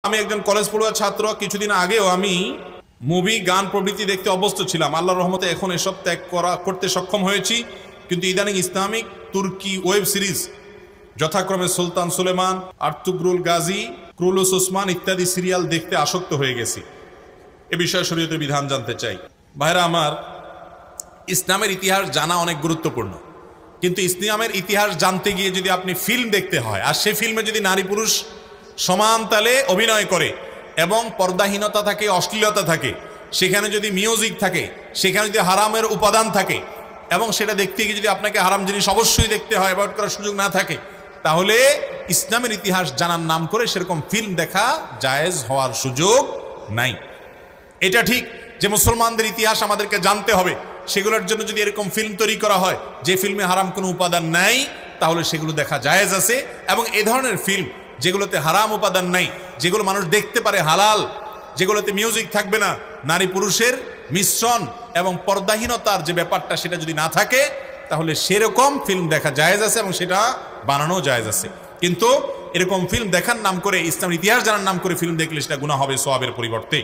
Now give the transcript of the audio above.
আমি একজন কলেজ পড়ুয়া ছাত্র। কিছুদিন আগেও আমি মুভি গান প্রভৃতি দেখতে অভ্যস্ত ছিলাম। আল্লাহর রহমতে এখন এসব ত্যাগ করতে সক্ষম হয়েছি। কিন্তু ইদানিং ইসলামিক তুর্কি ওয়েব সিরিজ যথাক্রমে সুলতান সুলেমান, আর্তুগ্রুল গাজী, ক্রুলুস ওসমান ইত্যাদি সিরিয়াল দেখতে আসক্ত হয়ে গেছি। এ বিষয়ে শরীয়তের বিধান জানতে চাই। ভাইরা আমার, ইসলামের ইতিহাস জানা অনেক গুরুত্বপূর্ণ, কিন্তু ইসলামের ইতিহাস জানতে গিয়ে যদি আপনি ফিল্ম দেখতে হয়, আর সে ফিল্মে যদি নারী পুরুষ সমান তালে অভিনয় করে এবং পর্দাহীনতা থাকে, অশ্লীলতা থাকে, সেখানে যদি মিউজিক থাকে, সেখানে যদি হারামের উপাদান থাকে এবং সেটা দেখতে গিয়ে যদি আপনাকে হারাম জিনিস অবশ্যই দেখতে হয়, অ্যাভয়েড করার সুযোগ না থাকে, তাহলে ইসলামের ইতিহাস জানার নাম করে সেরকম ফিল্ম দেখা জায়েজ হওয়ার সুযোগ নাই। এটা ঠিক যে মুসলমানদের ইতিহাস আমাদেরকে জানতে হবে, সেগুলোর জন্য যদি এরকম ফিল্ম তৈরি করা হয় যে ফিল্মে হারাম কোনো উপাদান নাই, তাহলে সেগুলো দেখা জায়েজ আছে। এবং এ ধরনের ফিল্ম যেগুলোতে হারাম উপাদান নাই, যেগুলো মানুষ দেখতে পারে হালাল, যেগুলোতে মিউজিক থাকবে না, নারী পুরুষের মিশ্রণ এবং পর্দাহীনতার যে ব্যাপারটা সেটা যদি না থাকে, তাহলে সেরকম ফিল্ম দেখা জায়েজ আছে এবং সেটা বানানো জায়েজ আছে। কিন্তু এরকম ফিল্ম দেখার নাম করে, ইসলামের ইতিহাস জানার নাম করে ফিল্ম দেখলে সেটা গুনাহ হবে সওয়াবের পরিবর্তে।